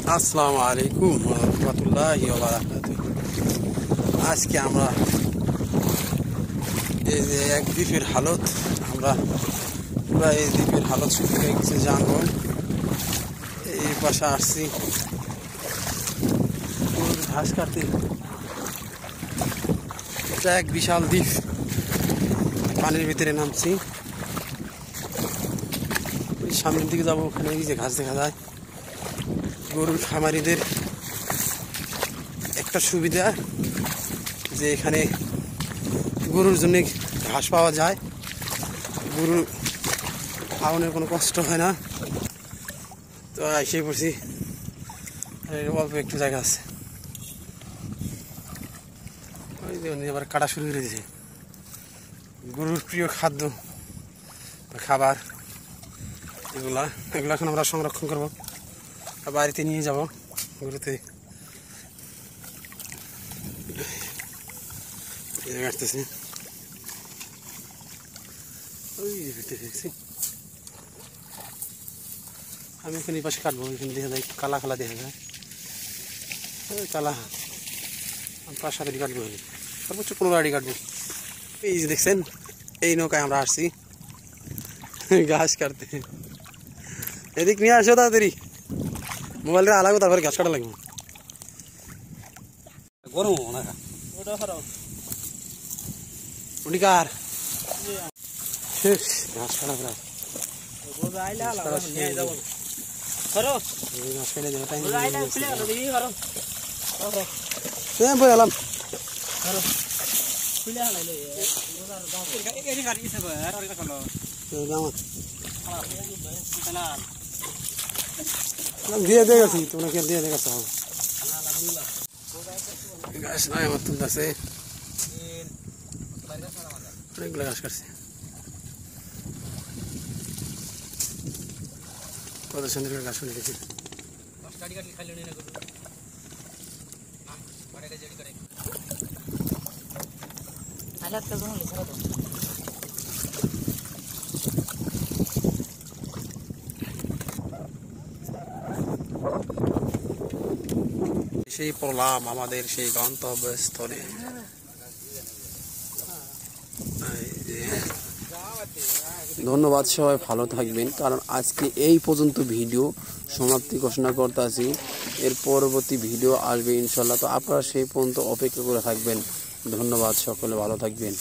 আসসালামু আলাইকুম ওয়া রাহমাতুল্লাহি ওয়া বারাকাতুহু। আজকে আমরা এই যে এক দ্বীপের হালত আমরা পুরো এই দ্বীপের হালত সম্পর্কে কিছু জানবো। এই পাশে আসছি ঘাস কাটতে। এটা এক বিশাল দ্বীপ, পানির ভিতরে নামছি। ওই সামনের দিকে যাবো, ওখানে এই যে ঘাস দেখা যায়। গরুর খামারিদের একটা সুবিধা যে এখানে গরুর জন্য ঘাস পাওয়া যায়, গরুর খাওয়ানোর কোনো কষ্ট হয় না। তো এসে পড়ছি, অল্প একটু জায়গা আছে। ওই যে আবার কাটা শুরু করে দিয়েছে। গরুর প্রিয় খাদ্য খাবার এগুলো এখন আমরা সংরক্ষণ করবো, বাড়িতে নিয়ে যাব। গরুতে আসতেছি, ওই দেখছি আমি এখন এই পাশে কাটবো। এখানে দেখা যায় কালা কালা দেখা যায়, ওই কালা 5-7 আড়ি কাটবো, সর্বোচ্চ 15 আড়ি কাটবো। এই যে দেখছেন, এই নৌকায় আমরা আসছি ঘাস কাটতে। এদিক নিয়ে আসো তাড়াতাড়ি, মোবাইলটা আলাগো, তারপরে ঘাস কাটা লাগবে। গরম না উনিকার শেষ ঘাস কাটা প্রায়। দিয়ে দিয়ে গেছি, তোমাকে দিয়ে দিয়ে গেছে গাছ নাই আমার তুলতেছে, অনেকগুলো ঘাস কাটছে। কত সুন্দর করে ঘাস করে গেছে। সেই পড়লাম আমাদের সেই গন্তব্যস্থলে। ধন্যবাদ, সবাই ভালো থাকবেন। কারণ আজকে এই পর্যন্ত ভিডিও সমাপ্তি ঘোষণা করতেছি। এর পরবর্তী ভিডিও আসবে ইনশাল্লাহ। তো আপনারা সেই পর্যন্ত অপেক্ষা করে থাকবেন। ধন্যবাদ, সকলে ভালো থাকবেন।